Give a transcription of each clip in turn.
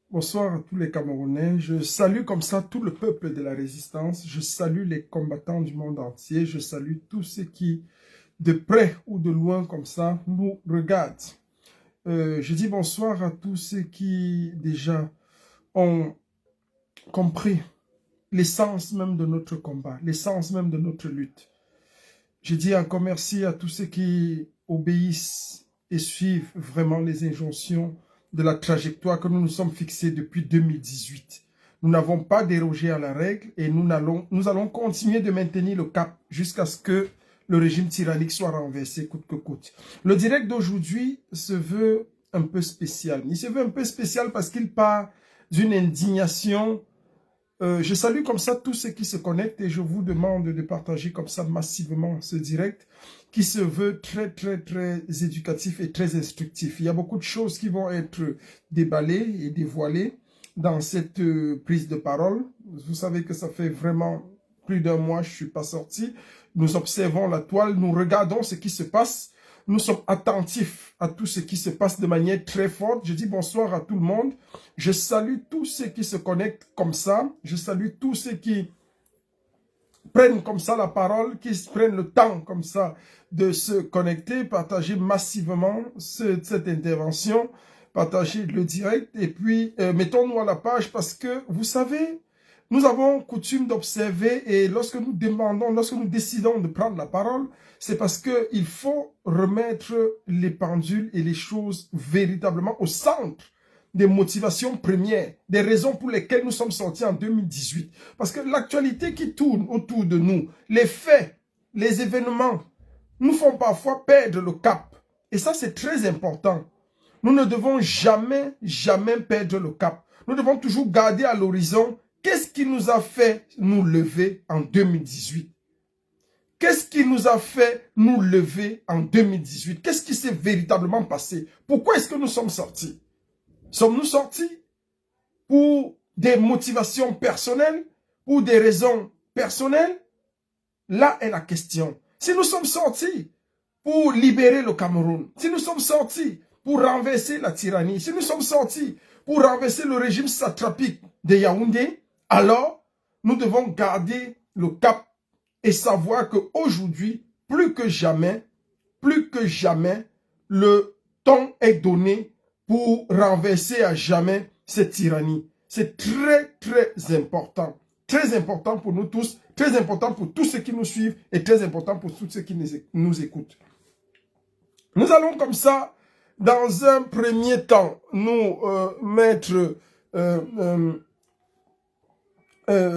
Bonsoir à tous les Camerounais. Je salue comme ça tout le peuple de la résistance. Je salue les combattants du monde entier. Je salue tous ceux qui, de près ou de loin comme ça, nous regardent. Je dis bonsoir à tous ceux qui déjà ont compris l'essence même de notre combat, l'essence même de notre lutte. Je dis encore merci à tous ceux qui obéissent et suivent vraiment les injonctions de la trajectoire que nous nous sommes fixés depuis 2018. Nous n'avons pas dérogé à la règle et nous allons continuer de maintenir le cap jusqu'à ce que le régime tyrannique soit renversé coûte que coûte. Le direct d'aujourd'hui se veut un peu spécial. Il se veut un peu spécial parce qu'il part d'une indignation. Je salue comme ça tous ceux qui se connectent et je vous demande de partager comme ça massivement ce direct qui se veut très éducatif et très instructif. Il y a beaucoup de choses qui vont être déballées et dévoilées dans cette prise de parole. Vous savez que ça fait vraiment plus d'un mois que je ne suis pas sorti. Nous observons la toile, nous regardons ce qui se passe. Nous sommes attentifs à tout ce qui se passe de manière très forte. Je dis bonsoir à tout le monde. Je salue tous ceux qui se connectent comme ça. Je salue tous ceux qui prennent comme ça la parole, qui prennent le temps comme ça de se connecter, partager massivement cette intervention, partager le direct et puis mettons-nous à la page parce que vous savez, nous avons coutume d'observer et lorsque nous décidons de prendre la parole, c'est parce qu'il faut remettre les pendules et les choses véritablement au centre des motivations premières, des raisons pour lesquelles nous sommes sortis en 2018. Parce que l'actualité qui tourne autour de nous, les faits, les événements, nous font parfois perdre le cap. Et ça, c'est très important. Nous ne devons jamais perdre le cap. Nous devons toujours garder à l'horizon qu'est-ce qui nous a fait nous lever en 2018. Qu'est-ce qui nous a fait nous lever en 2018? Qu'est-ce qui s'est véritablement passé? Pourquoi est-ce que nous sommes sortis? Sommes-nous sortis pour des motivations personnelles, pour des raisons personnelles? Là est la question. Si nous sommes sortis pour libérer le Cameroun, si nous sommes sortis pour renverser la tyrannie, si nous sommes sortis pour renverser le régime satrapique de Yaoundé, alors nous devons garder le cap et savoir qu'aujourd'hui, plus que jamais, le temps est donné pour renverser à jamais cette tyrannie. C'est très important. Très important pour nous tous, très important pour tous ceux qui nous suivent et très important pour tous ceux qui nous écoutent. Nous allons comme ça, dans un premier temps, nous mettre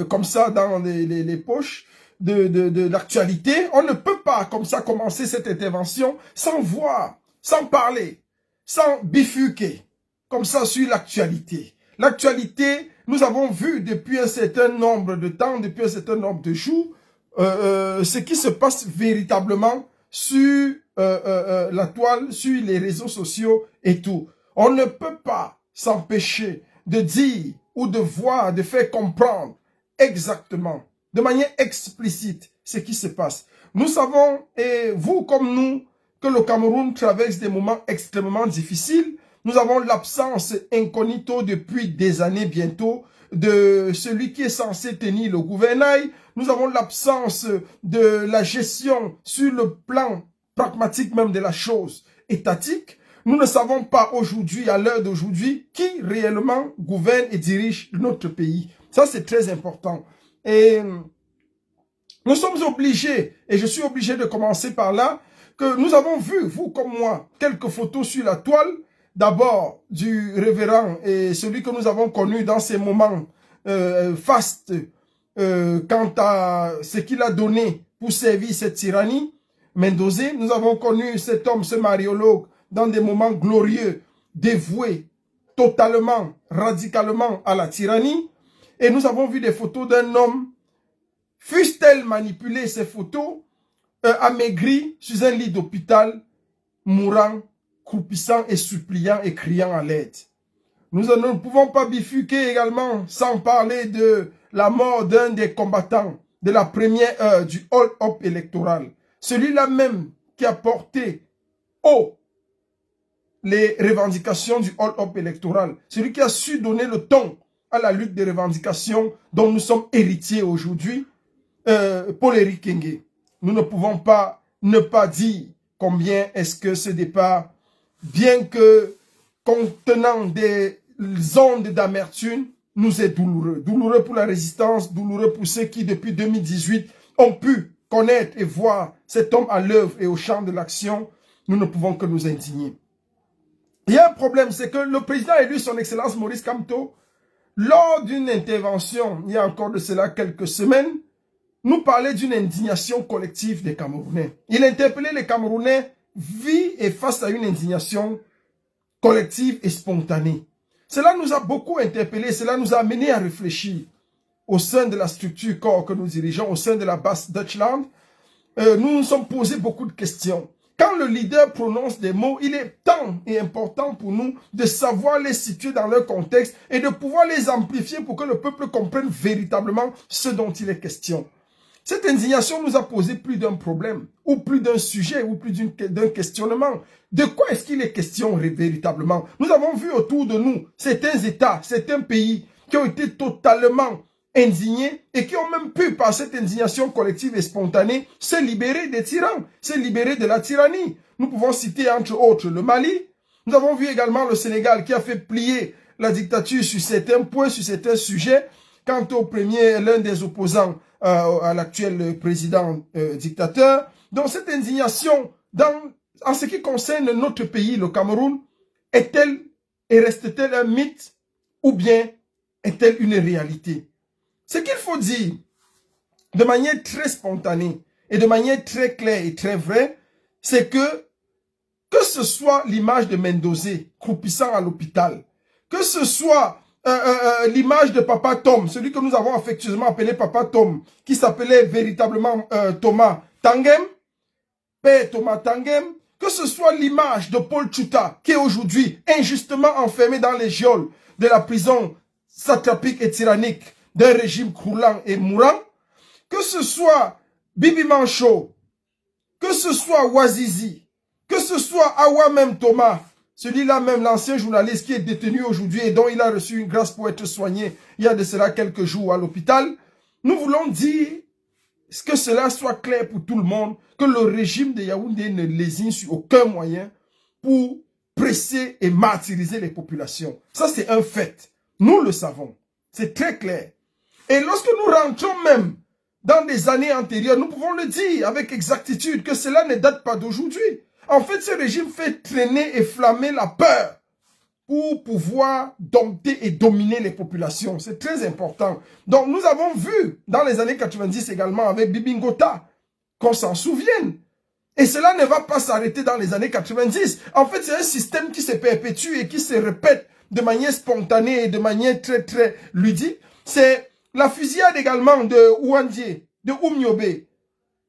comme ça dans les poches de l'actualité. On ne peut pas comme ça commencer cette intervention sans voir, sans parler, sans bifurquer comme ça sur l'actualité. L'actualité, nous avons vu depuis un certain nombre de temps, depuis un certain nombre de jours, ce qui se passe véritablement sur la toile, sur les réseaux sociaux et tout. On ne peut pas s'empêcher de dire ou de voir, de faire comprendre exactement, de manière explicite, ce qui se passe. Nous savons, et vous comme nous, que le Cameroun traverse des moments extrêmement difficiles. Nous avons l'absence incognito depuis des années bientôt de celui qui est censé tenir le gouvernail. Nous avons l'absence de la gestion sur le plan pragmatique même de la chose étatique. Nous ne savons pas aujourd'hui, à l'heure d'aujourd'hui, qui réellement gouverne et dirige notre pays. Ça, c'est très important. Et nous sommes obligés, et je suis obligé de commencer par là, que nous avons vu, vous comme moi, quelques photos sur la toile, d'abord du révérend et celui que nous avons connu dans ces moments fastes quant à ce qu'il a donné pour servir cette tyrannie, Mendozé. Nous avons connu cet homme, ce mariologue, dans des moments glorieux, dévoué totalement, radicalement à la tyrannie. Et nous avons vu des photos d'un homme, fussent-elles manipulées ces photos, amaigri sur un lit d'hôpital, mourant, croupissant et suppliant et criant à l'aide. Nous ne pouvons pas bifurquer également sans parler de la mort d'un des combattants de la première heure du hold-up électoral. Celui-là même qui a porté haut les revendications du hold-up électoral, celui qui a su donner le ton à la lutte des revendications dont nous sommes héritiers aujourd'hui, Paul-Éric Kenge. Nous ne pouvons pas ne pas dire combien est-ce que ce départ, bien que contenant des ondes d'amertume, nous est douloureux. Douloureux pour la résistance, douloureux pour ceux qui, depuis 2018, ont pu connaître et voir cet homme à l'œuvre et au champ de l'action. Nous ne pouvons que nous indigner. Il y a un problème, c'est que le président élu, son Excellence Maurice Kamto, lors d'une intervention, il y a encore de cela quelques semaines, nous parlait d'une indignation collective des Camerounais. Il interpellait les Camerounais, vit et face à une indignation collective et spontanée. Cela nous a beaucoup interpellés, cela nous a amené à réfléchir au sein de la structure corps que nous dirigeons, au sein de la base Deutschland. Nous nous sommes posé beaucoup de questions. Quand le leader prononce des mots, il est temps et important pour nous de savoir les situer dans leur contexte et de pouvoir les amplifier pour que le peuple comprenne véritablement ce dont il est question. Cette indignation nous a posé plus d'un problème, ou plus d'un sujet, ou plus d'un questionnement. De quoi est-ce qu'il est question véritablement? Nous avons vu autour de nous certains États, certains pays qui ont été totalement indignés et qui ont même pu, par cette indignation collective et spontanée, se libérer des tyrans, se libérer de la tyrannie. Nous pouvons citer entre autres le Mali. Nous avons vu également le Sénégal qui a fait plier la dictature sur certains points, sur certains sujets. Quant au premier, l'un des opposants à l'actuel président dictateur. Donc cette indignation, en ce qui concerne notre pays, le Cameroun, est-elle et reste-t-elle un mythe ou bien est-elle une réalité? Ce qu'il faut dire de manière très spontanée et de manière très claire et très vraie, c'est que ce soit l'image de Mendozé croupissant à l'hôpital, que ce soit l'image de Papa Tom, celui que nous avons affectueusement appelé Papa Tom, qui s'appelait véritablement Thomas Tangem, Père Thomas Tangem, que ce soit l'image de Paul Tchouta, qui est aujourd'hui injustement enfermé dans les geôles de la prison satrapique et tyrannique d'un régime croulant et mourant, que ce soit Bibi Mancho, que ce soit Wazizi, que ce soit Awa même Thomas, celui-là même, l'ancien journaliste qui est détenu aujourd'hui et dont il a reçu une grâce pour être soigné il y a de cela quelques jours à l'hôpital, nous voulons dire que cela soit clair pour tout le monde, que le régime de Yaoundé ne lésine sur aucun moyen pour presser et martyriser les populations. Ça, c'est un fait. Nous le savons. C'est très clair. Et lorsque nous rentrons même dans des années antérieures, nous pouvons le dire avec exactitude que cela ne date pas d'aujourd'hui. En fait, ce régime fait traîner et flammer la peur pour pouvoir dompter et dominer les populations. C'est très important. Donc, nous avons vu dans les années 90 également avec Bibi Ngota, qu'on s'en souvienne. Et cela ne va pas s'arrêter dans les années 90. En fait, c'est un système qui se perpétue et qui se répète de manière spontanée et de manière très, très ludique. C'est la fusillade également de Ouandie, de Oumniobé,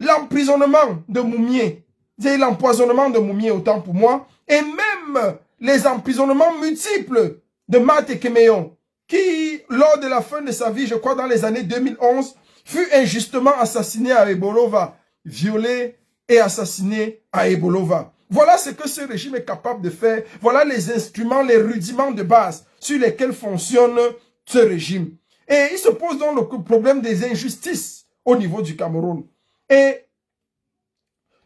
l'emprisonnement de Moumié, c'est l'empoisonnement de Moumié autant pour moi, et même les emprisonnements multiples de Mate Kemeyon, qui, lors de la fin de sa vie, je crois dans les années 2011, fut injustement assassiné à Ebolova, violé et assassiné à Ebolova. Voilà ce que ce régime est capable de faire. Voilà les instruments, les rudiments de base sur lesquels fonctionne ce régime. Et il se pose donc le problème des injustices au niveau du Cameroun. Et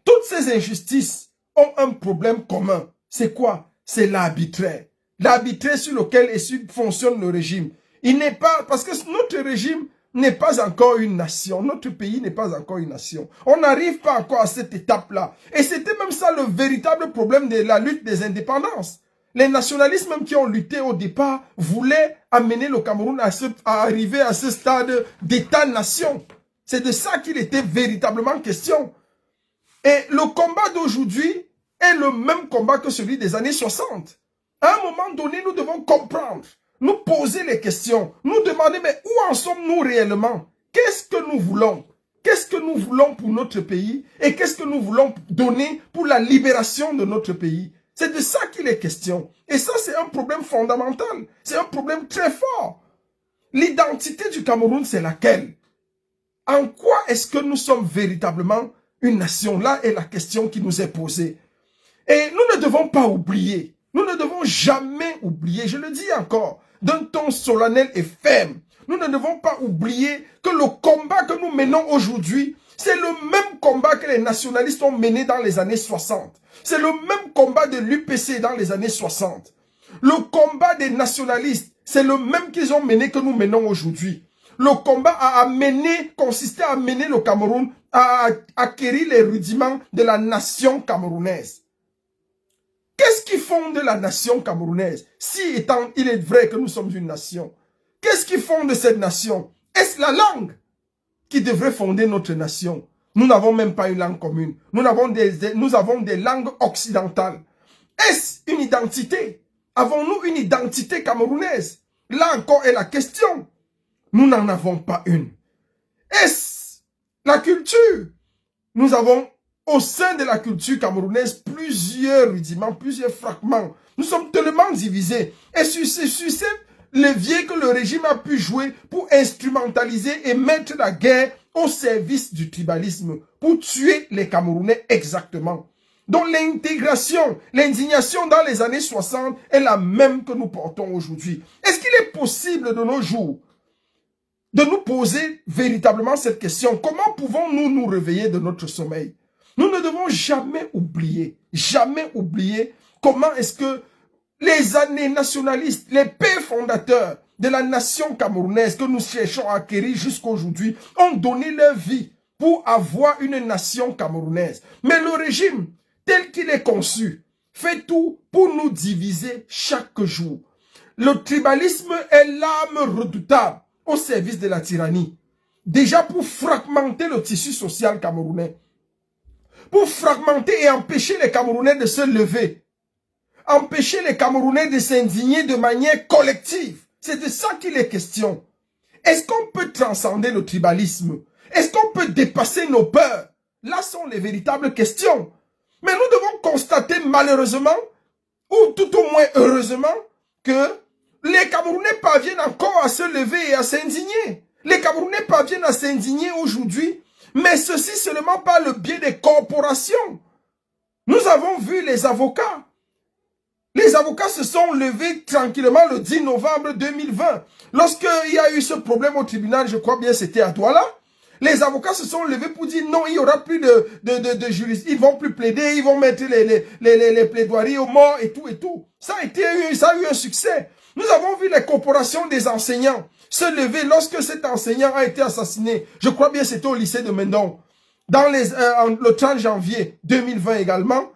toutes ces injustices ont un problème commun. C'est quoi? C'est l'arbitraire. L'arbitraire sur lequel fonctionne le régime. Il n'est pas, parce que notre régime n'est pas encore une nation. Notre pays n'est pas encore une nation. On n'arrive pas encore à cette étape-là. Et c'était même ça le véritable problème de la lutte des indépendances. Les nationalistes même qui ont lutté au départ voulaient amener le Cameroun à arriver à ce stade d'état-nation. C'est de ça qu'il était véritablement question. Et le combat d'aujourd'hui est le même combat que celui des années 60. À un moment donné, nous devons comprendre, nous poser les questions, nous demander, mais où en sommes-nous réellement? Qu'est-ce que nous voulons? Qu'est-ce que nous voulons pour notre pays? Et qu'est-ce que nous voulons donner pour la libération de notre pays? C'est de ça qu'il est question. Et ça, c'est un problème fondamental. C'est un problème très fort. L'identité du Cameroun, c'est laquelle? En quoi est-ce que nous sommes véritablement une nation? Là est la question qui nous est posée. Et nous ne devons pas oublier. Nous devons jamais oublier, je le dis encore, d'un ton solennel et ferme, nous ne devons pas oublier que le combat que nous menons aujourd'hui, c'est le même combat que les nationalistes ont mené dans les années 60. C'est le même combat de l'UPC dans les années 60. Le combat des nationalistes, c'est le même qu'ils ont mené que nous menons aujourd'hui. Le combat consistait à mener le Cameroun à acquérir les rudiments de la nation camerounaise. Qu'est-ce qui fonde la nation camerounaise? Si il est vrai que nous sommes une nation, qu'est-ce qui fonde cette nation? Est-ce la langue qui devrait fonder notre nation? Nous n'avons même pas une langue commune. Nous avons des langues occidentales. Est-ce une identité? Avons-nous une identité camerounaise? Là encore est la question. Nous n'en avons pas une. Est-ce la culture? Nous avons au sein de la culture camerounaise plusieurs rudiments, plusieurs fragments. Nous sommes tellement divisés. Et sur ces leviers que le régime a pu jouer pour instrumentaliser et mettre la guerre au service du tribalisme, pour tuer les Camerounais exactement. Donc l'intégration, l'indignation dans les années 60 est la même que nous portons aujourd'hui. Est-ce qu'il est possible de nos jours de nous poser véritablement cette question? Comment pouvons-nous nous réveiller de notre sommeil? Nous ne devons jamais oublier comment est-ce que les années nationalistes, les pères fondateurs de la nation camerounaise que nous cherchons à acquérir jusqu'à aujourd'hui ont donné leur vie pour avoir une nation camerounaise. Mais le régime, tel qu'il est conçu, fait tout pour nous diviser chaque jour. Le tribalisme est l'arme redoutable au service de la tyrannie. Déjà pour fragmenter le tissu social camerounais. Pour fragmenter et empêcher les Camerounais de se lever. Empêcher les Camerounais de s'indigner de manière collective. C'est de ça qu'il est question. Est-ce qu'on peut transcender le tribalisme? Est-ce qu'on peut dépasser nos peurs? Là sont les véritables questions. Mais nous devons constater malheureusement, ou tout au moins heureusement, que les Camerounais parviennent encore à se lever et à s'indigner. Les Camerounais parviennent à s'indigner aujourd'hui, mais ceci seulement par le biais des corporations. Nous avons vu les avocats. Les avocats se sont levés tranquillement le 10 novembre 2020. Lorsqu'il y a eu ce problème au tribunal, je crois bien c'était à Douala, les avocats se sont levés pour dire non, il n'y aura plus de juristes. Ils vont plus plaider, ils vont mettre les plaidoiries aux morts et tout et tout. Ça a eu un succès. Nous avons vu les corporations des enseignants se lever lorsque cet enseignant a été assassiné. Je crois bien c'était au lycée de Mendon. Le 30 janvier 2020 également.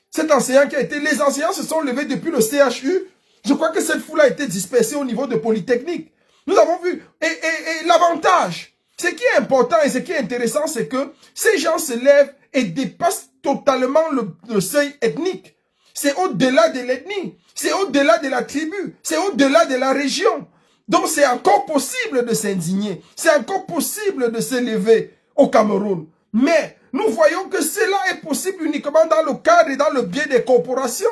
Cet enseignant les enseignants se sont levés depuis le CHU. Je crois que cette foule a été dispersée au niveau de Polytechnique. Nous avons vu. Et l'avantage, ce qui est important et ce qui est intéressant, c'est que ces gens se lèvent et dépassent totalement le seuil ethnique. C'est au-delà de l'ethnie. C'est au-delà de la tribu. C'est au-delà de la région. Donc c'est encore possible de s'indigner. C'est encore possible de se lever au Cameroun. Mais nous voyons que cela est possible uniquement dans le cadre et dans le biais des corporations.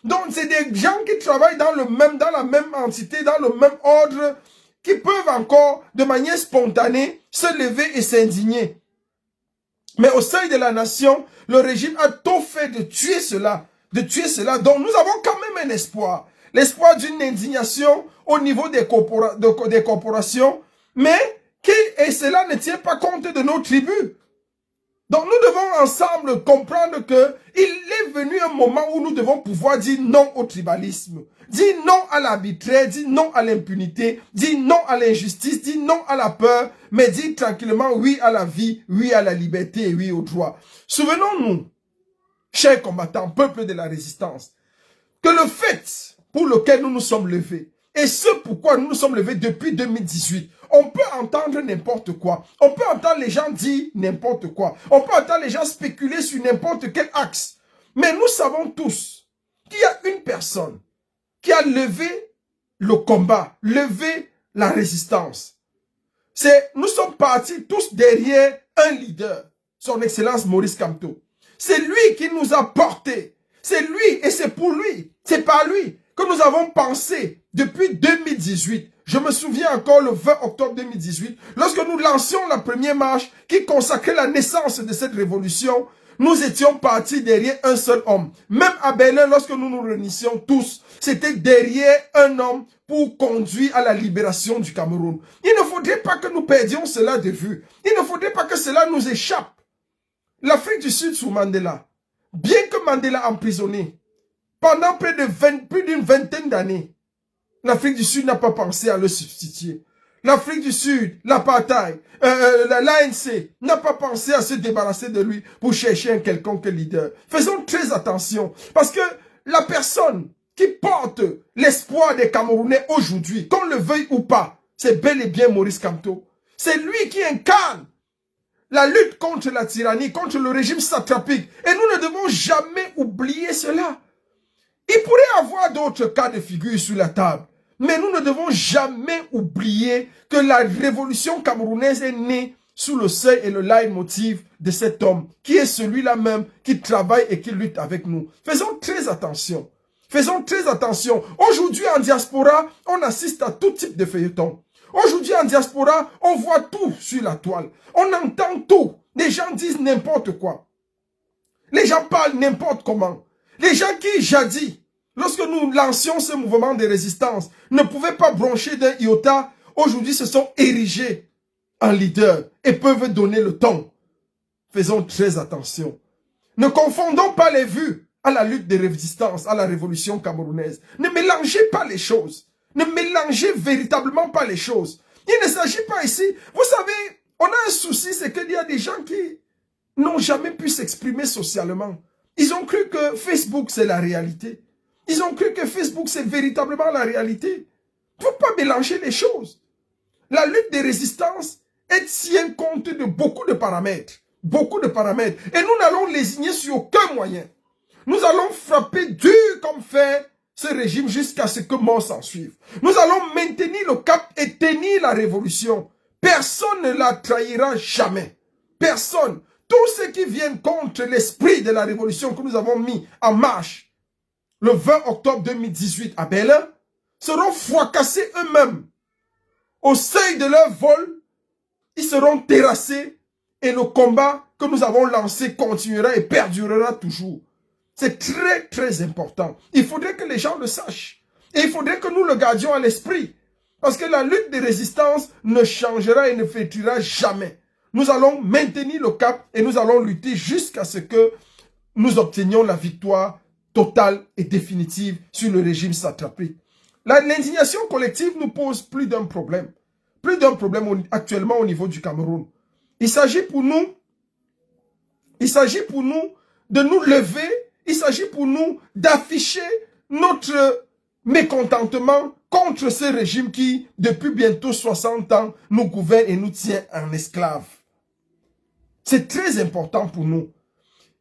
Donc c'est des gens qui travaillent dans la même entité, dans le même ordre, qui peuvent encore, de manière spontanée, se lever et s'indigner. Mais au sein de la nation, le régime a tout fait de tuer cela. Donc nous avons quand même un espoir. L'espoir d'une indignation au niveau des corporations, mais et cela ne tient pas compte de nos tribus. Donc nous devons ensemble comprendre que il est venu un moment où nous devons pouvoir dire non au tribalisme, dire non à l'arbitraire, dire non à l'impunité, dire non à l'injustice, dire non à la peur, mais dire tranquillement oui à la vie, oui à la liberté et oui au droit. Souvenons-nous, chers combattants, peuple de la résistance, que le fait pour lequel nous nous sommes levés, et ce pourquoi nous nous sommes levés depuis 2018, on peut entendre n'importe quoi. On peut entendre les gens dire n'importe quoi. On peut entendre les gens spéculer sur n'importe quel axe. Mais nous savons tous qu'il y a une personne qui a levé le combat, levé la résistance. Nous sommes partis tous derrière un leader, son Excellence Maurice Kamto. C'est lui qui nous a portés. C'est lui et c'est pour lui. C'est par lui que nous avons pensé depuis 2018. Je me souviens encore le 20 octobre 2018, lorsque nous lancions la première marche qui consacrait la naissance de cette révolution, Nous étions partis derrière un seul homme. Même à Berlin, lorsque nous nous réunissions tous, c'était derrière un homme pour conduire à la libération du Cameroun. Il ne faudrait pas que nous perdions cela de vue. Il ne faudrait pas que cela nous échappe. L'Afrique du Sud sous Mandela, bien que Mandela emprisonné, pendant plus d'une vingtaine d'années, l'Afrique du Sud n'a pas pensé à le substituer. L'Afrique du Sud, l'apartheid, l'ANC n'a pas pensé à se débarrasser de lui pour chercher un quelconque leader. Faisons très attention, parce que la personne qui porte l'espoir des Camerounais aujourd'hui, qu'on le veuille ou pas, c'est bel et bien Maurice Kamto. C'est lui qui incarne la lutte contre la tyrannie, contre le régime satrapique. Et nous ne devons jamais oublier cela. Il pourrait y avoir d'autres cas de figure sur la table. Mais nous ne devons jamais oublier que la révolution camerounaise est née sous le seuil et le leitmotiv de cet homme, qui est celui-là même qui travaille et qui lutte avec nous. Faisons très attention. Faisons très attention. Aujourd'hui en diaspora, on assiste à tout type de feuilleton. Aujourd'hui en diaspora, on voit tout sur la toile. On entend tout. Les gens disent n'importe quoi. Les gens parlent n'importe comment. Les gens qui, jadis, lorsque nous lancions ce mouvement de résistance, ne pouvaient pas broncher d'un iota, aujourd'hui se sont érigés en leader et peuvent donner le ton. Faisons très attention. Ne confondons pas les vues à la lutte de résistance, à la révolution camerounaise. Ne mélangez pas les choses. Ne mélangez véritablement pas les choses. Il ne s'agit pas ici. Vous savez, on a un souci, c'est qu'il y a des gens qui n'ont jamais pu s'exprimer socialement. Ils ont cru que Facebook, c'est la réalité. Ils ont cru que Facebook, c'est véritablement la réalité. Il ne faut pas mélanger les choses. La lutte des résistances, elle tient compte de beaucoup de paramètres. Beaucoup de paramètres. Et nous n'allons lésigner sur aucun moyen. Nous allons frapper dur comme fer ce régime jusqu'à ce que mort s'en suive. Nous allons maintenir le cap et tenir la révolution. Personne ne la trahira jamais. Personne. Tous ceux qui viennent contre l'esprit de la révolution que nous avons mis en marche le 20 octobre 2018 à Berlin seront fracassés eux-mêmes. Au seuil de leur vol, ils seront terrassés et le combat que nous avons lancé continuera et perdurera toujours. C'est très très important. Il faudrait que les gens le sachent. Et il faudrait que nous le gardions à l'esprit. Parce que la lutte des résistances ne changera et ne flétrira jamais. Nous allons maintenir le cap et nous allons lutter jusqu'à ce que nous obtenions la victoire totale et définitive sur le régime satrapique. L'indignation collective nous pose plus d'un problème. Plus d'un problème actuellement au niveau du Cameroun. Il s'agit pour nous de nous lever. Il s'agit pour nous d'afficher notre mécontentement contre ce régime qui, depuis bientôt 60 ans, nous gouverne et nous tient en esclaves. C'est très important pour nous.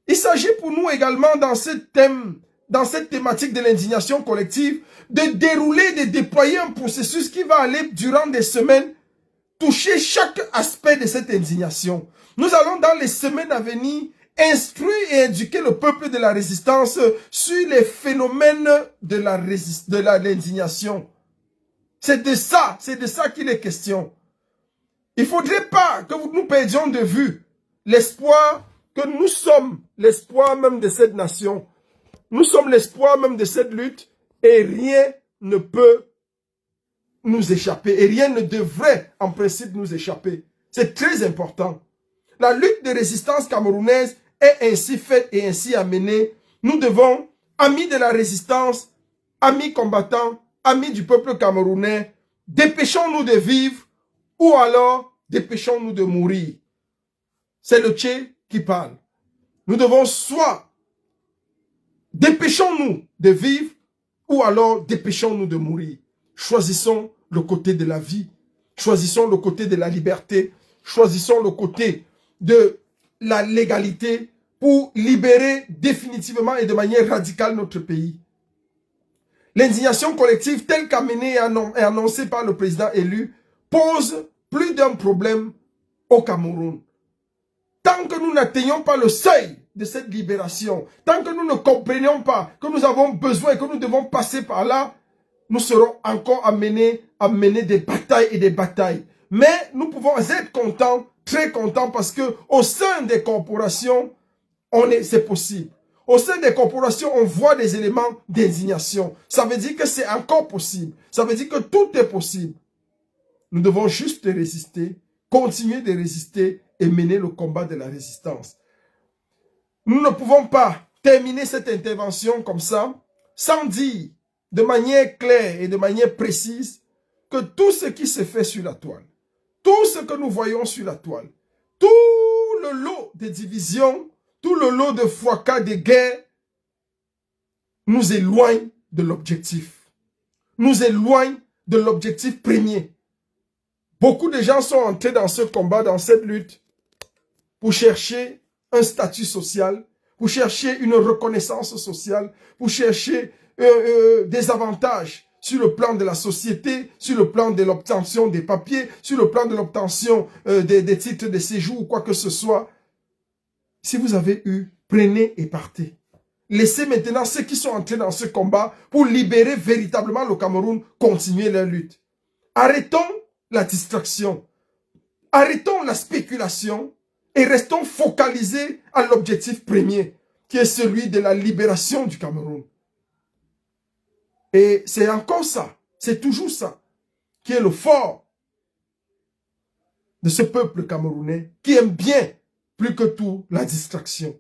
Il s'agit pour nous également dans ce thème, dans cette thématique de l'indignation collective, de dérouler, de déployer un processus qui va aller durant des semaines toucher chaque aspect de cette indignation. Nous allons dans les semaines à venir instruire et éduquer le peuple de la résistance sur les phénomènes de l'indignation. C'est de ça qu'il est question. Il ne faudrait pas que nous perdions de vue l'espoir que nous sommes, l'espoir même de cette nation. Nous sommes l'espoir même de cette lutte et rien ne peut nous échapper et rien ne devrait en principe nous échapper. C'est très important. La lutte de résistance camerounaise est ainsi faite et ainsi amenée. Nous devons, amis de la résistance, amis combattants, amis du peuple camerounais, dépêchons-nous de vivre ou alors dépêchons-nous de mourir. C'est le Tché qui parle. Nous devons soit dépêchons-nous de vivre ou alors dépêchons-nous de mourir. Choisissons le côté de la vie, choisissons le côté de la liberté, choisissons le côté de la légalité pour libérer définitivement et de manière radicale notre pays. L'indignation collective telle qu'amenée et annoncée par le président élu pose plus d'un problème au Cameroun. Tant que nous n'atteignons pas le seuil de cette libération, tant que nous ne comprenions pas que nous avons besoin, que nous devons passer par là, nous serons encore amenés à mener des batailles et des batailles. Mais nous pouvons être contents, très contents, parce que au sein des corporations, c'est possible. Au sein des corporations, on voit des éléments d'indignation. Ça veut dire que c'est encore possible. Ça veut dire que tout est possible. Nous devons juste résister, continuer de résister et mener le combat de la résistance. Nous ne pouvons pas terminer cette intervention comme ça, sans dire de manière claire et de manière précise que tout ce qui se fait sur la toile, tout ce que nous voyons sur la toile, tout le lot de divisions, tout le lot de fracas, de guerres, nous éloigne de l'objectif. Nous éloigne de l'objectif premier. Beaucoup de gens sont entrés dans ce combat, dans cette lutte, pour chercher un statut social, pour chercher une reconnaissance sociale, pour chercher des avantages sur le plan de la société, sur le plan de l'obtention des papiers, sur le plan de l'obtention des titres de séjour ou quoi que ce soit. Si vous avez eu, prenez et partez. Laissez maintenant ceux qui sont entrés dans ce combat pour libérer véritablement le Cameroun continuer leur lutte. Arrêtons la distraction. Arrêtons la spéculation et restons focalisés à l'objectif premier, qui est celui de la libération du Cameroun. Et c'est encore ça, c'est toujours ça, qui est le fort de ce peuple camerounais, qui aime bien, plus que tout, la distraction.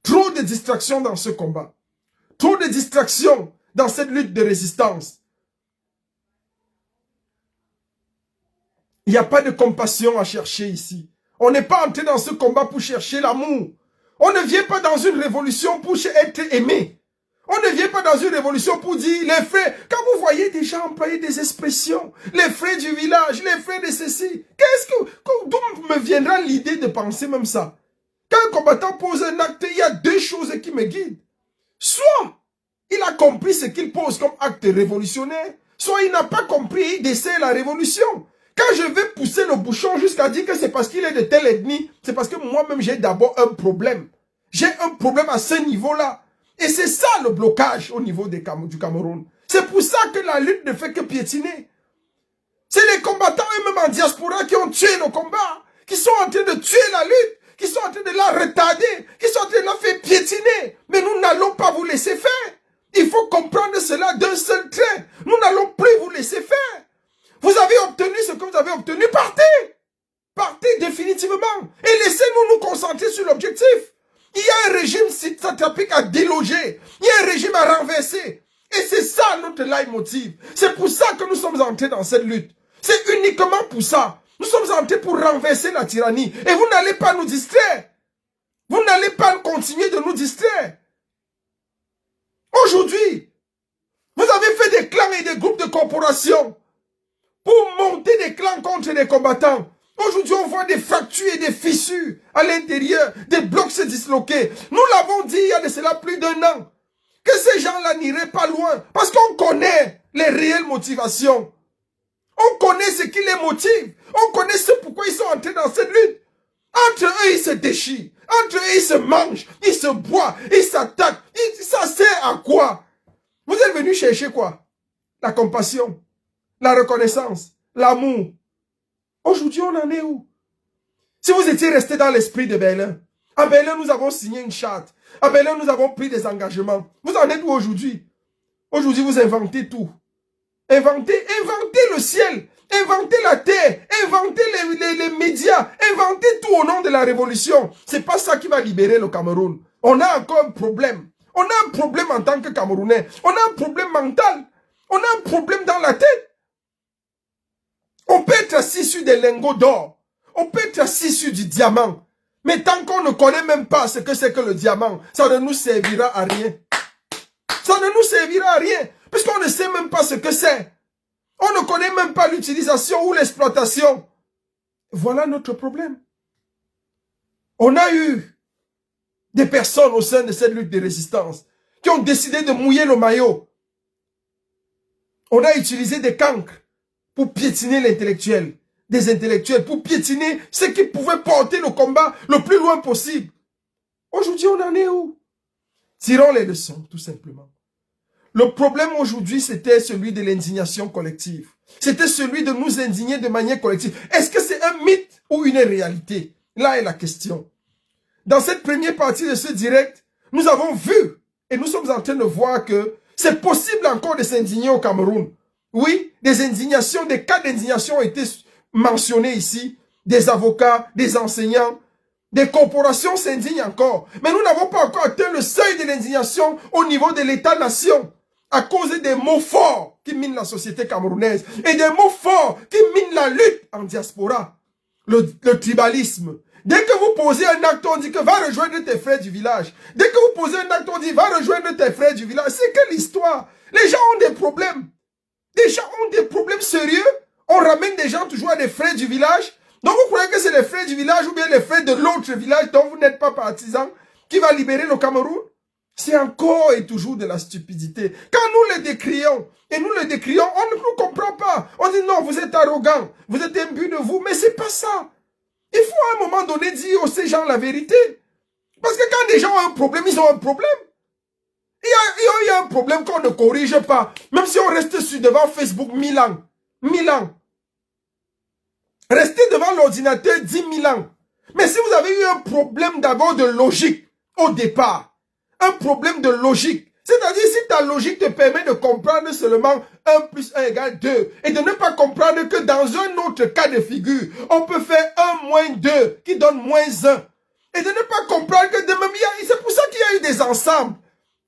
Trop de distractions dans ce combat. Trop de distractions dans cette lutte de résistance. Il n'y a pas de compassion à chercher ici. On n'est pas entré dans ce combat pour chercher l'amour. On ne vient pas dans une révolution pour être aimé. On ne vient pas dans une révolution pour dire les frères. Quand vous voyez des gens employer des expressions, les frères du village, les frères de ceci, d'où me viendra l'idée de penser même ça? Quand un combattant pose un acte, il y a deux choses qui me guident. Soit il a compris ce qu'il pose comme acte révolutionnaire, soit il n'a pas compris, il dessert la révolution. Quand je vais pousser le bouchon jusqu'à dire que c'est parce qu'il est de telle ethnie, c'est parce que moi-même j'ai d'abord un problème. J'ai un problème à ce niveau-là. Et c'est ça le blocage au niveau du Cameroun. C'est pour ça que la lutte ne fait que piétiner. C'est les combattants eux-mêmes en diaspora qui ont tué nos combats, qui sont en train de tuer la lutte, qui sont en train de la retarder, qui sont en train de la faire piétiner. Mais nous n'allons pas vous laisser faire. Il faut comprendre cela d'un seul trait. Nous n'allons plus vous laisser faire. Vous avez obtenu ce que vous avez obtenu, partez. Partez définitivement. Et laissez-nous nous concentrer sur l'objectif. Il y a un régime satrapique à déloger. Il y a un régime à renverser. Et c'est ça notre leitmotiv. C'est pour ça que nous sommes entrés dans cette lutte. C'est uniquement pour ça. Nous sommes entrés pour renverser la tyrannie. Et vous n'allez pas nous distraire. Vous n'allez pas continuer de nous distraire. Aujourd'hui, vous avez fait des clans et des groupes de corporations pour monter des clans contre des combattants. Aujourd'hui, on voit des fractures et des fissures à l'intérieur, des blocs se disloquer. Nous l'avons dit il y a de cela plus d'un an, que ces gens-là n'iraient pas loin, parce qu'on connaît les réelles motivations. On connaît ce qui les motive. On connaît ce pourquoi ils sont entrés dans cette lutte. Entre eux, ils se déchirent. Entre eux, ils se mangent. Ils se boivent. Ils s'attaquent. Ça sert à quoi? Vous êtes venus chercher quoi? La compassion, la reconnaissance, l'amour. Aujourd'hui, on en est où? Si vous étiez resté dans l'esprit de Berlin, à Berlin, nous avons signé une charte. À Berlin, nous avons pris des engagements. Vous en êtes où aujourd'hui? Aujourd'hui, vous inventez tout. Inventez le ciel. Inventez la terre. Inventez les médias. Inventez tout au nom de la révolution. C'est pas ça qui va libérer le Cameroun. On a encore un problème. On a un problème en tant que Camerounais. On a un problème mental. On a un problème dans la tête. On peut être assis sur des lingots d'or. On peut être assis sur du diamant. Mais tant qu'on ne connaît même pas ce que c'est que le diamant, ça ne nous servira à rien. Ça ne nous servira à rien. Puisqu'on ne sait même pas ce que c'est. On ne connaît même pas l'utilisation ou l'exploitation. Voilà notre problème. On a eu des personnes au sein de cette lutte de résistance qui ont décidé de mouiller le maillot. On a utilisé des cancres pour piétiner l'intellectuel, des intellectuels, pour piétiner ceux qui pouvaient porter le combat le plus loin possible. Aujourd'hui, on en est où? Tirons les leçons, tout simplement. Le problème aujourd'hui, c'était celui de l'indignation collective. C'était celui de nous indigner de manière collective. Est-ce que c'est un mythe ou une réalité? Là est la question. dans cette première partie de ce direct, nous avons vu et nous sommes en train de voir que c'est possible encore de s'indigner au Cameroun. Oui, des indignations, des cas d'indignation ont été mentionnés ici. Des avocats, des enseignants, des corporations s'indignent encore. Mais nous n'avons pas encore atteint le seuil de l'indignation au niveau de l'État-nation à cause des mots forts qui minent la société camerounaise et des mots forts qui minent la lutte en diaspora. Le tribalisme. Dès que vous posez un acte, on dit que va rejoindre tes frères du village. Dès que vous posez un acte, on dit va rejoindre tes frères du village. C'est quelle histoire? Les gens ont des problèmes. Les gens ont des problèmes sérieux. On ramène des gens toujours à des frères du village. Donc vous croyez que c'est les frères du village ou bien les frères de l'autre village dont vous n'êtes pas partisan qui va libérer le Cameroun? C'est encore et toujours de la stupidité. Quand nous le décrions, et nous le décrions, on ne nous comprend pas. On dit non, vous êtes arrogant, vous êtes imbu de vous, mais c'est pas ça. Il faut à un moment donné dire aux ces gens la vérité. Parce que quand des gens ont un problème, ils ont un problème. Il y a un problème qu'on ne corrige pas. Même si on reste devant Facebook 1000 ans. 1000 ans. Restez devant l'ordinateur 10 000 ans. Mais si vous avez eu un problème d'abord de logique au départ, un problème de logique, c'est-à-dire si ta logique te permet de comprendre seulement 1 plus 1 égale 2 et de ne pas comprendre que dans un autre cas de figure, on peut faire 1 moins 2 qui donne moins 1 et de ne pas comprendre que de même, c'est pour ça qu'il y a eu des ensembles.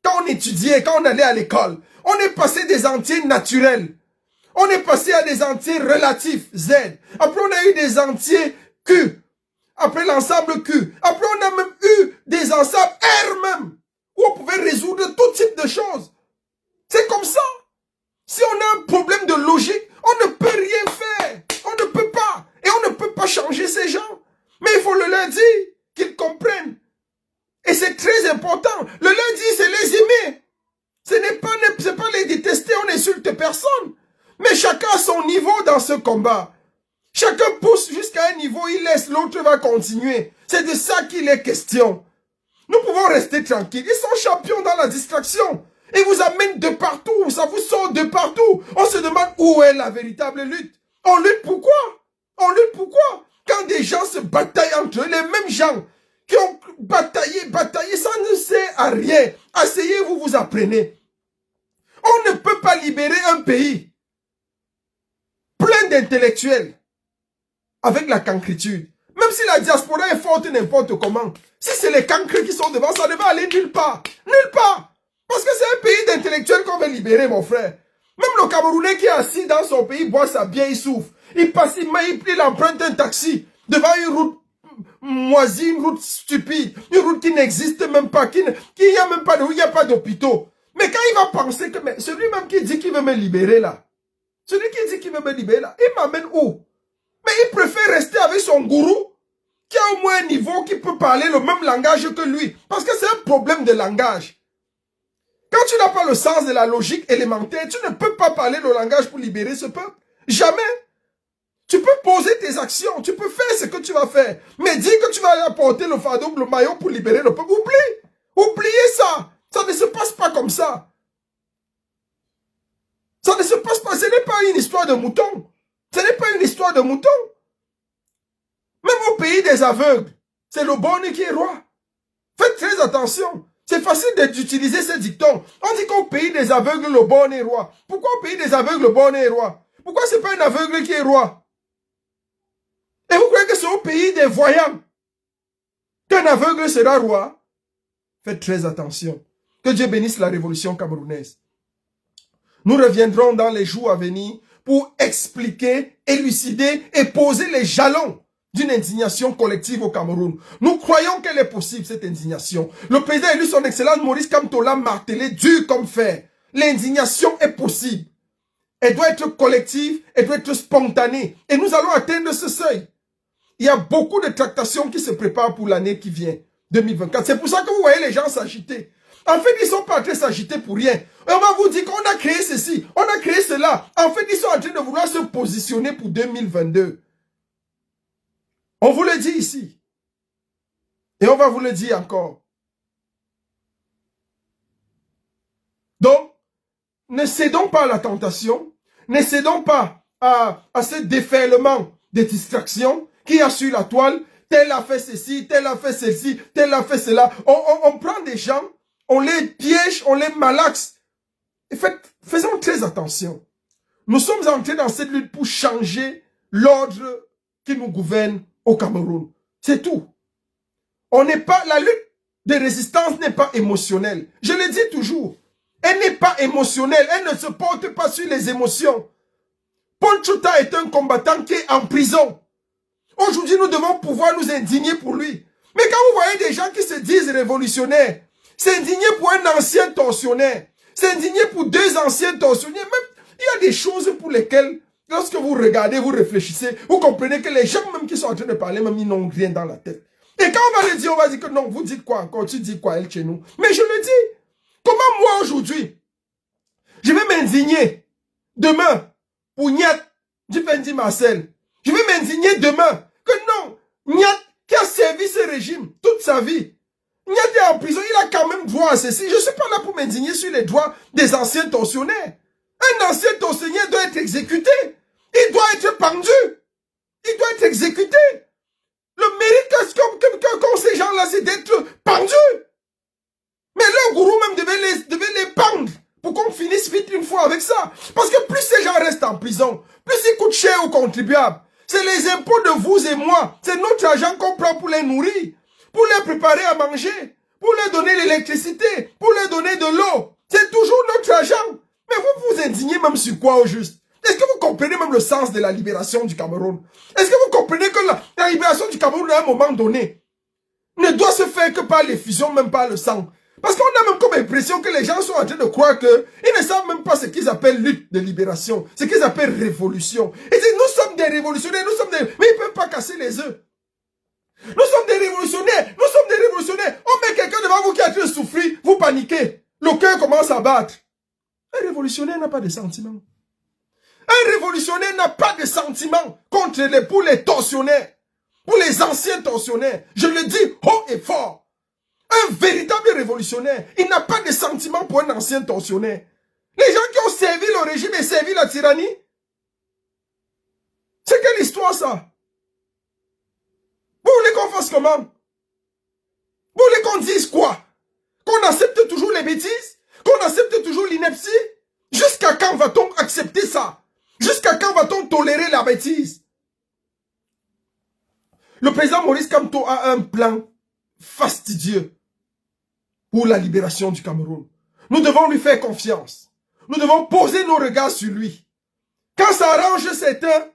Quand on étudiait, quand on allait à l'école, on est passé des entiers naturels. On est passé à des entiers relatifs, Z. Après, on a eu des entiers Q. Après l'ensemble Q. Après, on a même eu des ensembles R même. Où on pouvait résoudre tout type de choses. C'est comme ça. Si on a un problème de logique, on ne peut rien faire. On ne peut pas. Et on ne peut pas changer ces gens. Mais il faut le leur dire, qu'ils comprennent. Et c'est très important. Le leur dire, c'est les aimer. Ce n'est pas les détester, on n'insulte personne. Mais chacun a son niveau dans ce combat. Chacun pousse jusqu'à un niveau, il laisse, l'autre va continuer. C'est de ça qu'il est question. Nous pouvons rester tranquilles. Ils sont champions dans la distraction. Ils vous amènent de partout, ça vous sort de partout. On se demande où est la véritable lutte. On lutte pourquoi? On lutte pourquoi? Quand des gens se bataillent entre eux, les mêmes gens qui ont bataillé, ça ne sert à rien. Asseyez-vous, vous apprenez. On ne peut pas libérer un pays plein d'intellectuels avec la cancritude. Même si la diaspora est forte n'importe comment, si c'est les cancres qui sont devant, ça ne va aller nulle part. Nulle part. Parce que c'est un pays d'intellectuels qu'on veut libérer, mon frère. Même le Camerounais qui est assis dans son pays, boit sa bière, il souffre. Il passe, il emprunte un taxi devant une route moisie, une route stupide, une route qui n'existe même pas, où il n'y a pas d'hôpitaux. Mais quand il va penser que, mais celui-même qui dit qu'il veut me libérer là, celui qui dit qu'il veut me libérer là, il m'amène où? Mais il préfère rester avec son gourou, qui a au moins un niveau qui peut parler le même langage que lui. Parce que c'est un problème de langage. Quand tu n'as pas le sens de la logique élémentaire, tu ne peux pas parler le langage pour libérer ce peuple. Jamais. Tu peux poser tes actions, tu peux faire ce que tu vas faire. Mais dire que tu vas aller apporter le fardeau, le maillot pour libérer le peuple, oublie. Oubliez ça. Ça ne se passe pas comme ça. Ça ne se passe pas. Ce n'est pas une histoire de mouton. Ce n'est pas une histoire de mouton. Même au pays des aveugles, c'est le bon qui est roi. Faites très attention. C'est facile d'utiliser ce dicton. On dit qu'au pays des aveugles, le bon est roi. Pourquoi au pays des aveugles, le bon est roi? Pourquoi c'est pas un aveugle qui est roi? Et vous croyez que c'est au pays des voyants qu'un aveugle sera roi? Faites très attention. Que Dieu bénisse la révolution camerounaise. Nous reviendrons dans les jours à venir pour expliquer, élucider et poser les jalons d'une indignation collective au Cameroun. Nous croyons qu'elle est possible, cette indignation. Le président élu, son excellence Maurice Kamto l'a martelé dur comme fer. L'indignation est possible. Elle doit être collective, elle doit être spontanée. Et nous allons atteindre ce seuil. Il y a beaucoup de tractations qui se préparent pour l'année qui vient, 2024. C'est pour ça que vous voyez les gens s'agiter. En fait, ils ne sont pas en train de s'agiter pour rien. Et on va vous dire qu'on a créé ceci, on a créé cela. En fait, ils sont en train de vouloir se positionner pour 2022. On vous le dit ici. Et on va vous le dire encore. Donc, ne cédons pas à la tentation. Ne cédons pas à ce déferlement de distractions qu'il y a sur la toile, tel a fait ceci, tel a fait ceci, tel a fait cela. On prend des gens, on les piège, on les malaxe. Et faisons très attention. Nous sommes entrés dans cette lutte pour changer l'ordre qui nous gouverne au Cameroun. C'est tout. La lutte de résistance n'est pas émotionnelle. Je le dis toujours. Elle n'est pas émotionnelle. Elle ne se porte pas sur les émotions. Paul Tchouta est un combattant qui est en prison. Aujourd'hui, nous devons pouvoir nous indigner pour lui. Mais quand vous voyez des gens qui se disent révolutionnaires, s'indigner pour un ancien tortionnaire, s'indigner pour 2 anciens tortionnaires, même, il y a des choses pour lesquelles, lorsque vous regardez, vous réfléchissez, vous comprenez que les gens même qui sont en train de parler, même ils n'ont rien dans la tête. Et quand on va le dire, on va dire que non, vous dites quoi encore, tu dis quoi, elle chez nous. Mais je le dis, comment moi aujourd'hui, je vais m'indigner demain pour Niat du Fendi Marcel. Je vais m'indigner demain que non, Niat qui a servi ce régime toute sa vie, Niat est en prison, il a quand même droit à ceci. Je ne suis pas là pour m'indigner sur les droits des anciens tortionnaires. Un ancien tortionnaire doit être exécuté. Il doit être pendu. Il doit être exécuté. Le mérite qu'ont ces gens-là, c'est d'être pendus. Mais leur gourou même devait les pendre pour qu'on finisse vite une fois avec ça. Parce que plus ces gens restent en prison, plus ils coûtent cher aux contribuables. C'est les impôts de vous et moi. C'est notre argent qu'on prend pour les nourrir, pour les préparer à manger, pour leur donner l'électricité, pour leur donner de l'eau. C'est toujours notre argent. Mais vous vous indignez même sur quoi au juste? Est-ce que vous comprenez même le sens de la libération du Cameroun? Est-ce que vous comprenez que la libération du Cameroun à un moment donné ne doit se faire que par l'effusion, même par le sang? Parce qu'on a même comme impression que les gens sont en train de croire qu'ils ne savent même pas ce qu'ils appellent lutte de libération, ce qu'ils appellent révolution. Ils disent, nous sommes des révolutionnaires, mais ils ne peuvent pas casser les œufs. Nous sommes des révolutionnaires, On met quelqu'un devant vous qui est en train de souffrir, vous paniquez. Le cœur commence à battre. Un révolutionnaire n'a pas de sentiments. Un révolutionnaire n'a pas de sentiments pour les tortionnaires, pour les anciens tortionnaires. Je le dis haut et fort. Un véritable révolutionnaire, il n'a pas de sentiments pour un ancien tortionnaire. Les gens qui ont servi le régime et servi la tyrannie, c'est quelle histoire ça? Vous voulez qu'on fasse comment? Vous voulez qu'on dise quoi? Qu'on accepte toujours les bêtises? Qu'on accepte toujours l'ineptie? Jusqu'à quand va-t-on accepter ça? Jusqu'à quand va-t-on tolérer la bêtise? Le président Maurice Kamto a un plan fastidieux pour la libération du Cameroun. Nous devons lui faire confiance. Nous devons poser nos regards sur lui. Quand ça arrange certains,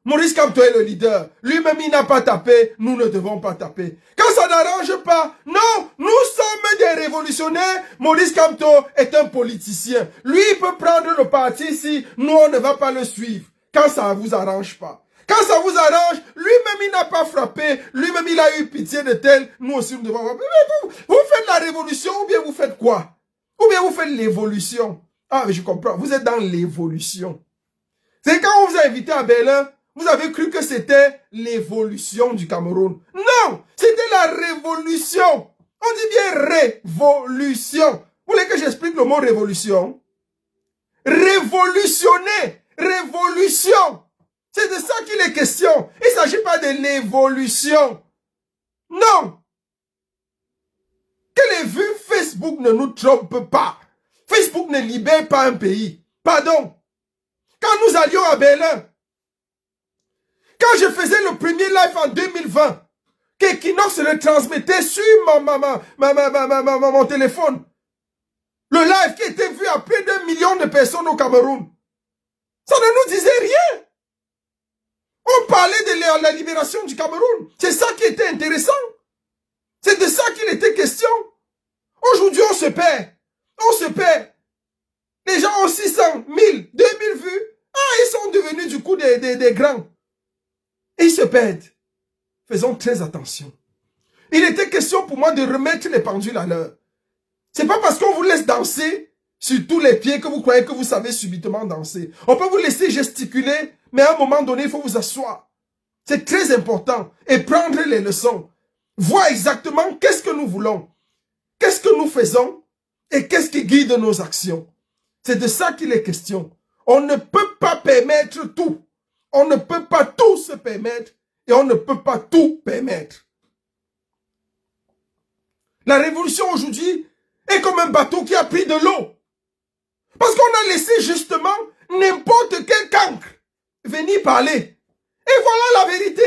Maurice Kamto est le leader. Lui-même, il n'a pas tapé. Nous ne devons pas taper. Quand ça n'arrange pas, non, nous sommes des révolutionnaires. Maurice Kamto est un politicien. Lui, il peut prendre le parti si nous, on ne va pas le suivre. Quand ça ne vous arrange pas. Quand ça vous arrange, lui-même, il n'a pas frappé. Lui-même, il a eu pitié de tel. Nous aussi, nous devons frapper. Mais vous faites la révolution ou bien vous faites quoi? Ou bien vous faites l'évolution? Ah, mais je comprends. Vous êtes dans l'évolution. C'est quand on vous a invité à Berlin, vous avez cru que c'était l'évolution du Cameroun. Non, c'était la révolution. On dit bien révolution. Vous voulez que j'explique le mot révolution? Révolutionner, révolution. C'est de ça qu'il est question. Il ne s'agit pas de l'évolution. Non. Que les vues Facebook ne nous trompent pas. Facebook ne libère pas un pays. Pardon. Quand nous allions à Berlin, quand je faisais le premier live en 2020, qu'Equinox retransmettait sur mon téléphone, le live qui était vu à plus d'1 million de personnes au Cameroun, ça ne nous disait rien. On parlait de la libération du Cameroun. C'est ça qui était intéressant. C'est de ça qu'il était question. Aujourd'hui, on se perd. On se perd. Les gens ont 600, 1000, 2000 vues. Ah, ils sont devenus du coup des grands. Et ils se perdent. Faisons très attention. Il était question pour moi de remettre les pendules à l'heure. C'est pas parce qu'on vous laisse danser sur tous les pieds que vous croyez que vous savez subitement danser. On peut vous laisser gesticuler, mais à un moment donné, il faut vous asseoir. C'est très important. Et prendre les leçons. Voir exactement qu'est-ce que nous voulons. Qu'est-ce que nous faisons et qu'est-ce qui guide nos actions. C'est de ça qu'il est question. On ne peut pas permettre tout. On ne peut pas tout se permettre et on ne peut pas tout permettre. La révolution aujourd'hui est comme un bateau qui a pris de l'eau. Parce qu'on a laissé justement n'importe quel cancre venir parler. Et voilà la vérité.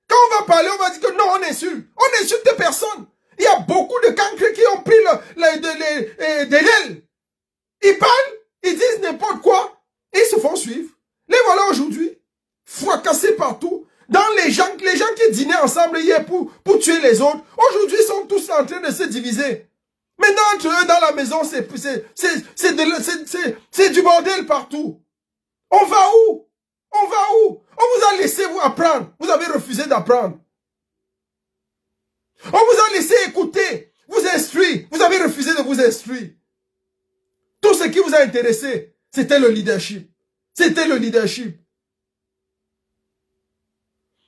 Quand on va parler, on va dire que non, on insulte. On n'insulte personne. Il y a beaucoup de cancres qui ont pris de l'aile. Ils parlent, ils disent n'importe quoi, et ils se font suivre. Les voilà aujourd'hui, fracassés partout. Dans les gens qui dînaient ensemble hier pour tuer les autres, aujourd'hui ils sont tous en train de se diviser. Maintenant entre eux dans la maison, c'est du bordel partout. On va où? On va où? On vous a laissé vous apprendre. Vous avez refusé d'apprendre. On vous a laissé écouter, vous instruire. Vous avez refusé de vous instruire. Tout ce qui vous a intéressé, c'était le leadership. C'était le leadership.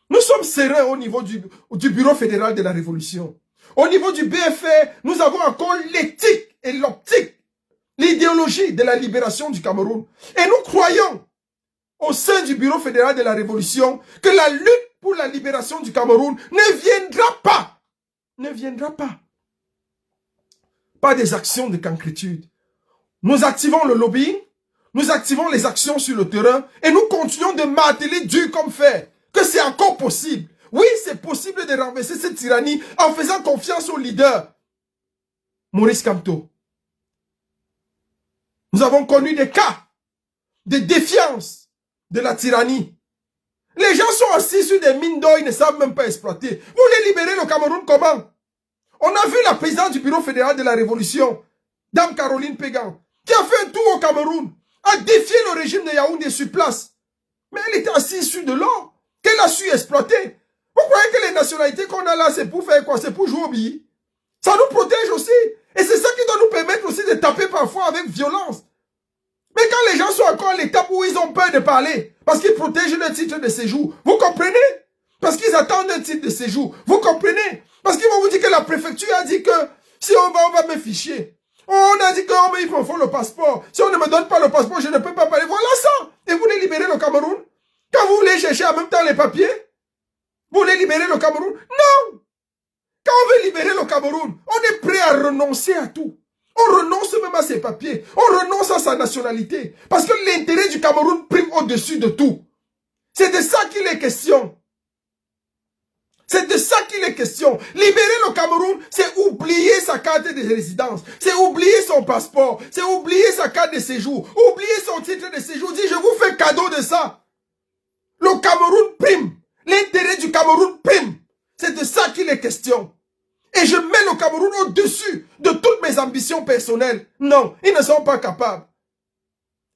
Nous sommes sereins au niveau du Bureau fédéral de la Révolution. Au niveau du BFR, nous avons encore l'éthique et l'optique, l'idéologie de la libération du Cameroun. Et nous croyons, au sein du Bureau fédéral de la Révolution, que la lutte pour la libération du Cameroun ne viendra pas. Ne viendra pas. Pas des actions de cancrétude. Nous activons le lobbying, nous activons les actions sur le terrain et nous continuons de marteler dur comme fer que c'est encore possible. Oui, c'est possible de renverser cette tyrannie en faisant confiance au leader, Maurice Kamto. Nous avons connu des cas de défiance de la tyrannie. Les gens sont assis sur des mines d'or, ils ne savent même pas exploiter. Vous voulez libérer le Cameroun comment? On a vu la présidente du Bureau fédéral de la Révolution, Dame Caroline Pégan, qui a fait un tour au Cameroun, a défié le régime de Yaoundé sur place. Mais elle était assise sur de l'or qu'elle a su exploiter. Vous croyez que les nationalités qu'on a là, c'est pour faire quoi? C'est pour jouer au billet. Ça nous protège aussi. Et c'est ça qui doit nous permettre aussi de taper parfois avec violence. Mais quand les gens sont encore à l'étape où ils ont peur de parler, parce qu'ils protègent leur titre de séjour, vous comprenez? Parce qu'ils attendent un titre de séjour, vous comprenez? Parce qu'ils vont vous dire que la préfecture a dit que si on va me ficher. On a dit qu'il me faut le passeport. Si on ne me donne pas le passeport, je ne peux pas parler. Voilà ça. Et vous voulez libérer le Cameroun? Quand vous voulez chercher en même temps les papiers, vous voulez libérer le Cameroun? Non. Quand on veut libérer le Cameroun, on est prêt à renoncer à tout. On renonce même à ses papiers. On renonce à sa nationalité. Parce que l'intérêt du Cameroun prime au-dessus de tout. C'est de ça qu'il est question. C'est de ça qu'il est question. Libérer le Cameroun, c'est oublier sa carte de résidence. C'est oublier son passeport. C'est oublier sa carte de séjour. Oublier son titre de séjour. Dis, je vous fais cadeau de ça. Le Cameroun prime. L'intérêt du Cameroun prime. C'est de ça qu'il est question. Et je mets le Cameroun au-dessus de toutes mes ambitions personnelles. Non, ils ne sont pas capables.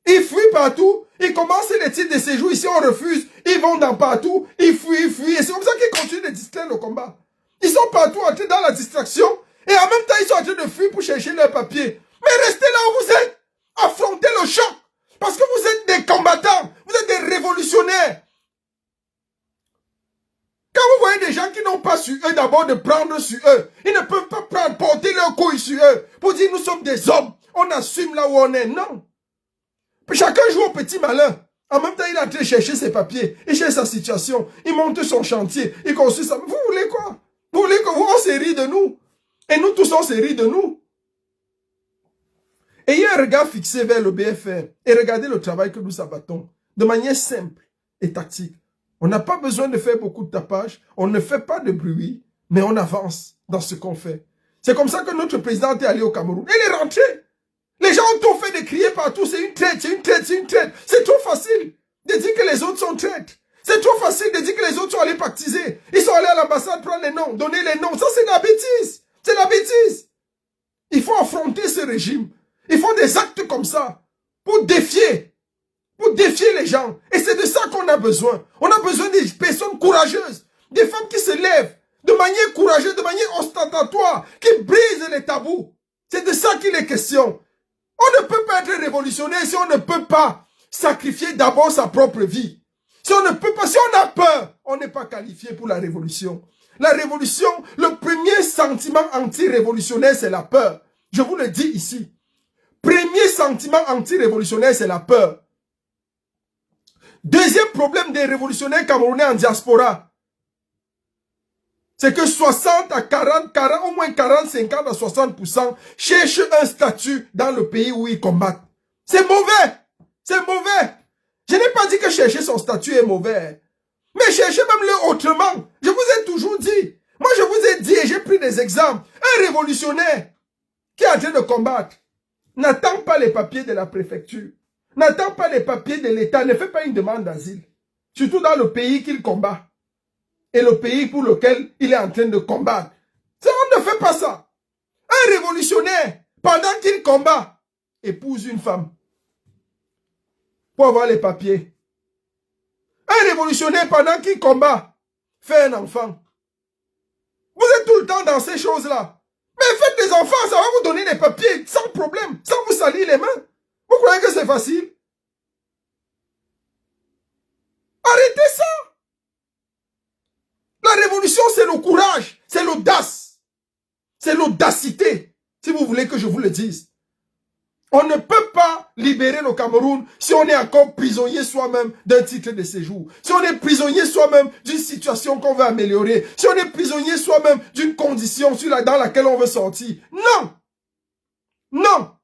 Ils fuient partout. Ils commencent les titres de séjour. Ici, on refuse. Ils vont dans partout. Ils fuient, ils fuient. Et c'est comme ça qu'ils continuent de distraire le combat. Ils sont partout entrés dans la distraction. Et en même temps, ils sont en train de fuir pour chercher leurs papiers. Mais restez là où vous êtes. Affrontez le choc. Parce que vous êtes des combattants. Vous êtes des révolutionnaires. Quand vous voyez des gens qui n'ont pas su eux d'abord de prendre sur eux, ils ne peuvent pas porter leurs couilles sur eux pour dire nous sommes des hommes. On assume là où on est. Non. Chacun joue au petit malin. En même temps, il est en train de chercher ses papiers. Il cherche sa situation. Il monte son chantier. Il construit ça. Vous voulez quoi? Vous voulez que on se rit de nous? Et nous tous, on se rit de nous. Ayez un regard fixé vers le BFR et regardez le travail que nous abattons de manière simple et tactique. On n'a pas besoin de faire beaucoup de tapage. On ne fait pas de bruit, mais on avance dans ce qu'on fait. C'est comme ça que notre président est allé au Cameroun. Il est rentré. Les gens ont tout fait de crier partout, c'est une traite, c'est une traite, c'est une traite. C'est trop facile de dire que les autres sont traîtres. C'est trop facile de dire que les autres sont allés pactiser. Ils sont allés à l'ambassade prendre les noms, donner les noms. Ça, c'est la bêtise. C'est la bêtise. Il faut affronter ce régime. Ils font des actes comme ça pour défier les gens. Et c'est de ça qu'on a besoin. On a besoin des personnes courageuses, des femmes qui se lèvent de manière courageuse, de manière ostentatoire, qui brisent les tabous. C'est de ça qu'il est question. On ne peut pas être révolutionnaire si on ne peut pas sacrifier d'abord sa propre vie. Si on ne peut pas, si on a peur, on n'est pas qualifié pour la révolution. La révolution, le premier sentiment anti-révolutionnaire, c'est la peur. Je vous le dis ici. Premier sentiment anti-révolutionnaire, c'est la peur. Deuxième problème des révolutionnaires camerounais en diaspora, c'est que 60 à 40, au moins 40, 50 à 60% cherchent un statut dans le pays où ils combattent. C'est mauvais. C'est mauvais. Je n'ai pas dit que chercher son statut est mauvais. Mais cherchez même le autrement. Je vous ai toujours dit. Moi, je vous ai dit et j'ai pris des exemples. Un révolutionnaire qui est en train de combattre n'attend pas les papiers de la préfecture. N'attend pas les papiers de l'État. Ne fait pas une demande d'asile. Surtout dans le pays qu'il combat. Et le pays pour lequel il est en train de combattre. On ne fait pas ça. Un révolutionnaire, pendant qu'il combat, épouse une femme. Pour avoir les papiers. Un révolutionnaire, pendant qu'il combat, fait un enfant. Vous êtes tout le temps dans ces choses-là. Mais faites des enfants, ça va vous donner des papiers sans problème, sans vous salir les mains. Vous croyez que c'est facile? Arrêtez ça. La révolution, c'est le courage, c'est l'audace. C'est l'audacité, si vous voulez que je vous le dise. On ne peut pas libérer le Cameroun si on est encore prisonnier soi-même d'un titre de séjour. Si on est prisonnier soi-même d'une situation qu'on veut améliorer. Si on est prisonnier soi-même d'une condition dans laquelle on veut sortir. Non! Non!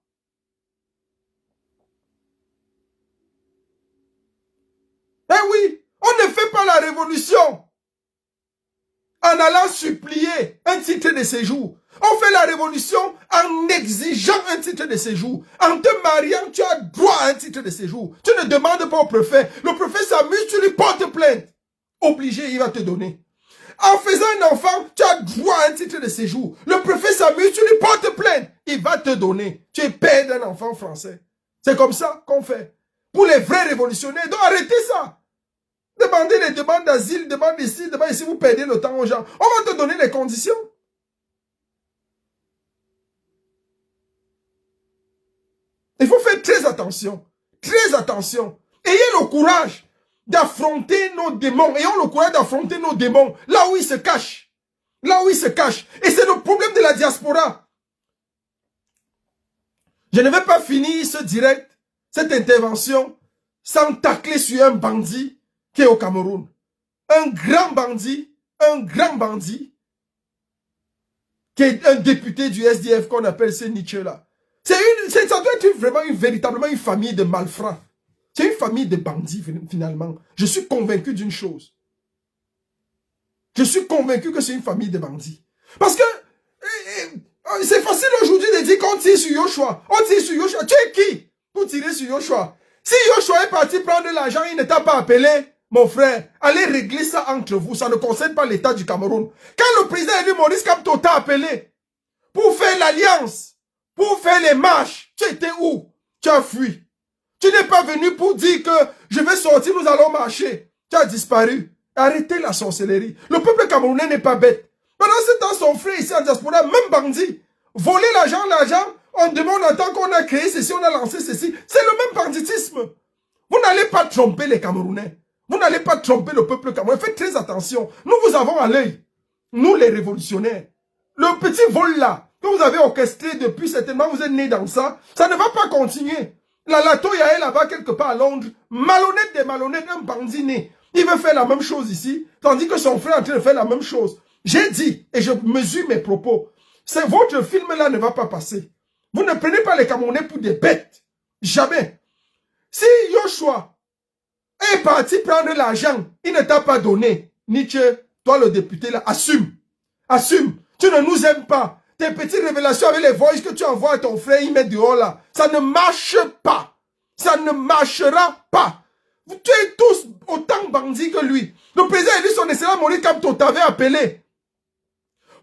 Eh oui, on ne fait pas la révolution en allant supplier un titre de séjour. On fait la révolution en exigeant un titre de séjour. En te mariant, tu as droit à un titre de séjour. Tu ne demandes pas au préfet. Le préfet s'amuse, tu lui portes plainte. Obligé, il va te donner. En faisant un enfant, tu as droit à un titre de séjour. Le préfet s'amuse, tu lui portes plainte. Il va te donner. Tu es père d'un enfant français. C'est comme ça qu'on fait. Pour les vrais révolutionnaires, donc arrêtez ça. Demandez les demandes d'asile, demandez ici, vous perdez le temps aux gens. On va te donner les conditions. Il faut faire très attention. Très attention. Ayez le courage d'affronter nos démons. Ayons le courage d'affronter nos démons. Là où ils se cachent. Là où ils se cachent. Et c'est le problème de la diaspora. Je ne vais pas finir ce direct, cette intervention, sans tacler sur un bandit qui est au Cameroun. Un grand bandit, qui est un député du SDF qu'on appelle ce Nietzsche-là. Ça doit être véritablement une famille de malfrats. C'est une famille de bandits, finalement. Je suis convaincu d'une chose. Je suis convaincu que c'est une famille de bandits. Parce que c'est facile aujourd'hui de dire qu'on tire sur Yoshua. On tire sur Yoshua. Tu es qui pour tirer sur Yoshua? Si Yoshua est parti prendre l'argent, il ne t'a pas appelé, mon frère, allez régler ça entre vous. Ça ne concerne pas l'État du Cameroun. Quand le président élu Maurice Kamto t'a appelé pour faire l'alliance, pour faire les marches, tu étais où? Tu as fui. Tu n'es pas venu pour dire que je vais sortir, nous allons marcher. Tu as disparu. Arrêtez la sorcellerie. Le peuple camerounais n'est pas bête. Pendant ce temps, son frère ici en diaspora, même bandit, voler l'argent, on demande en tant qu'on a créé ceci, on a lancé ceci. C'est le même banditisme. Vous n'allez pas tromper les Camerounais. Vous n'allez pas tromper le peuple camerounais. Faites très attention. Nous vous avons à l'œil. Nous les révolutionnaires. Le petit vol là, que vous avez orchestré depuis certainement, vous êtes né dans ça, ça ne va pas continuer. La Latoya est là-bas quelque part à Londres. Malhonnête des malhonnêtes, un bandit né. Il veut faire la même chose ici, tandis que son frère est en train de faire la même chose. J'ai dit, et je mesure mes propos, c'est votre film là ne va pas passer. Vous ne prenez pas les Camerounais pour des bêtes. Jamais. Si Yoshua est parti prendre l'argent, il ne t'a pas donné. Nietzsche, toi le député là, assume. Assume. Tu ne nous aimes pas. Tes petites révélations avec les voices que tu envoies à ton frère, il met dehors là. Ça ne marche pas. Ça ne marchera pas. Tu êtes tous autant bandits que lui. Le président élu son excellent Maurice Kamto t'avait appelé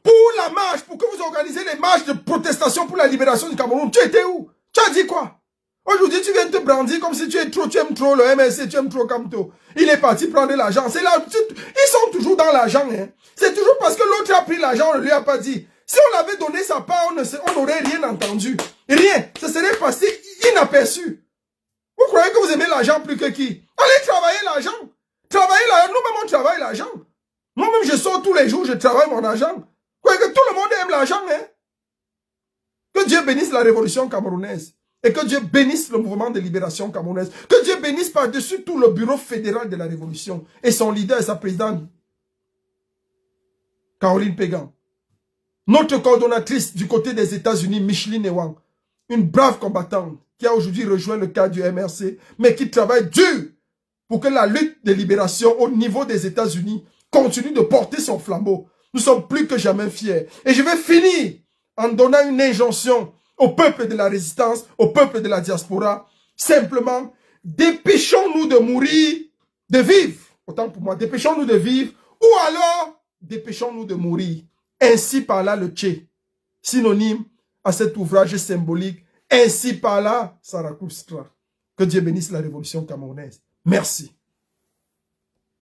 pour la marche, pour que vous organisez les marches de protestation pour la libération du Cameroun. Tu étais où? Tu as dit quoi? Aujourd'hui, tu viens te brandir comme si tu aimes trop le MSC, tu aimes trop Kamto. Il est parti prendre l'argent. C'est là, ils sont toujours dans l'argent. Hein. C'est toujours parce que l'autre a pris l'argent, on ne lui a pas dit. Si on l'avait donné sa part, on n'aurait rien entendu. Rien. Ça serait passé inaperçu. Vous croyez que vous aimez l'argent plus que qui? Allez travailler l'argent. Travailler l'argent. Nous-mêmes, on travaille l'argent. Moi-même, je sors tous les jours, je travaille mon argent. Vous croyez que tout le monde aime l'argent, hein? Que Dieu bénisse la révolution camerounaise. Et que Dieu bénisse le mouvement de libération camerounaise. Que Dieu bénisse par-dessus tout le bureau fédéral de la révolution. Et son leader et sa présidente. Caroline Pégan. Notre coordonnatrice du côté des États-Unis, Micheline Ewang, une brave combattante qui a aujourd'hui rejoint le cadre du MRC, mais qui travaille dur pour que la lutte de libération au niveau des États-Unis continue de porter son flambeau. Nous sommes plus que jamais fiers. Et je vais finir en donnant une injonction au peuple de la résistance, au peuple de la diaspora. Simplement, dépêchons-nous de mourir, de vivre. Autant pour moi, dépêchons-nous de vivre ou alors dépêchons-nous de mourir. Ainsi par là le Tché, synonyme à cet ouvrage symbolique. Ainsi par là, Zarathustra. Que Dieu bénisse la révolution camerounaise. Merci.